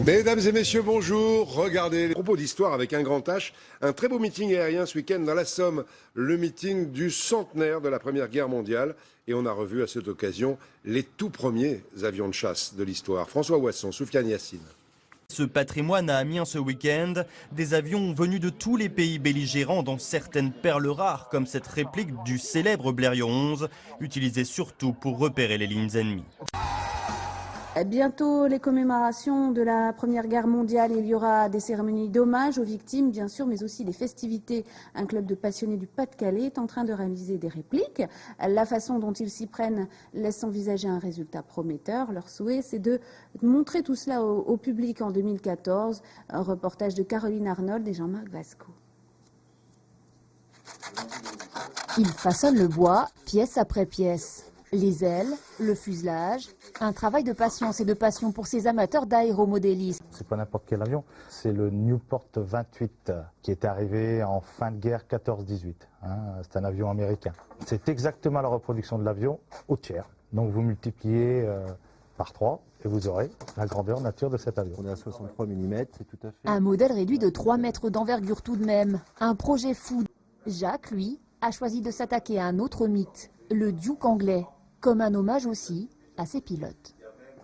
Mesdames et messieurs, bonjour. Regardez les propos d'histoire avec un grand H. Un très beau meeting aérien ce week-end dans la Somme. Le meeting du centenaire de la Première Guerre mondiale. Et on a revu à cette occasion les tout premiers avions de chasse de l'histoire. François Ouasson, Soufiane Yassine. Ce patrimoine à Amiens ce week-end, des avions venus de tous les pays belligérants, dont certaines perles rares, comme cette réplique du célèbre Blériot 11, utilisée surtout pour repérer les lignes ennemies. Bientôt les commémorations de la Première Guerre mondiale. Il y aura des cérémonies d'hommage aux victimes, bien sûr, mais aussi des festivités. Un club de passionnés du Pas-de-Calais est en train de réaliser des répliques. La façon dont ils s'y prennent laisse envisager un résultat prometteur. Leur souhait, c'est de montrer tout cela au public en 2014. Un reportage de Caroline Arnold et Jean-Marc Vasco. Ils façonnent le bois, pièce après pièce. Les ailes, le fuselage, un travail de patience et de passion pour ces amateurs d'aéromodélisme. C'est pas n'importe quel avion, c'est le Newport 28 qui est arrivé en fin de guerre 14-18. C'est un avion américain. C'est exactement la reproduction de l'avion au tiers. Donc vous multipliez par 3 et vous aurez la grandeur nature de cet avion. On est à 63 mm, c'est tout à fait... Un modèle réduit de 3 mètres d'envergure tout de même. Un projet fou. Jacques, lui, a choisi de s'attaquer à un autre mythe, le Duke anglais. Comme un hommage aussi à ses pilotes.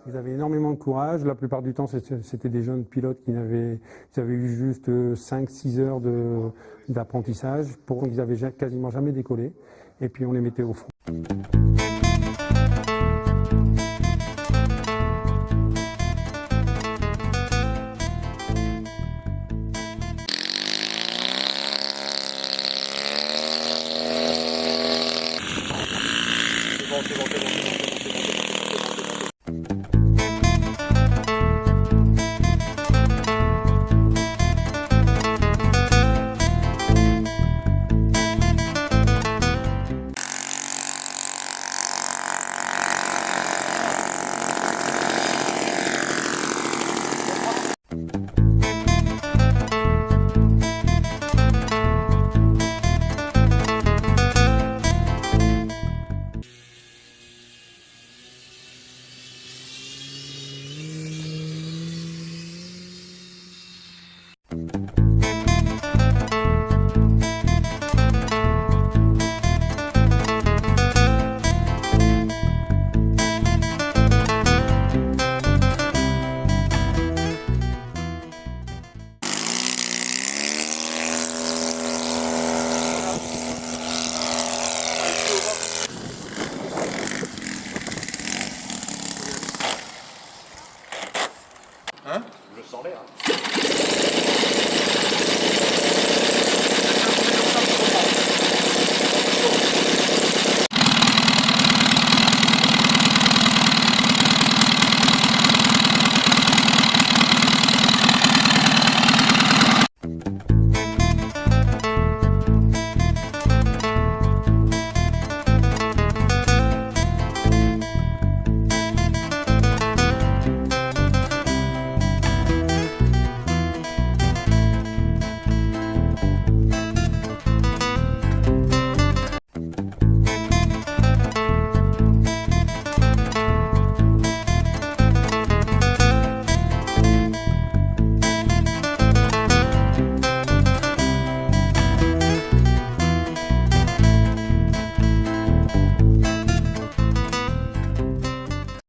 Ils avaient énormément de courage. La plupart du temps, c'était des jeunes pilotes qui avaient eu juste 5-6 heures d'apprentissage. Ils n'avaient quasiment jamais décollé. Et puis on les mettait au front. C'est bon.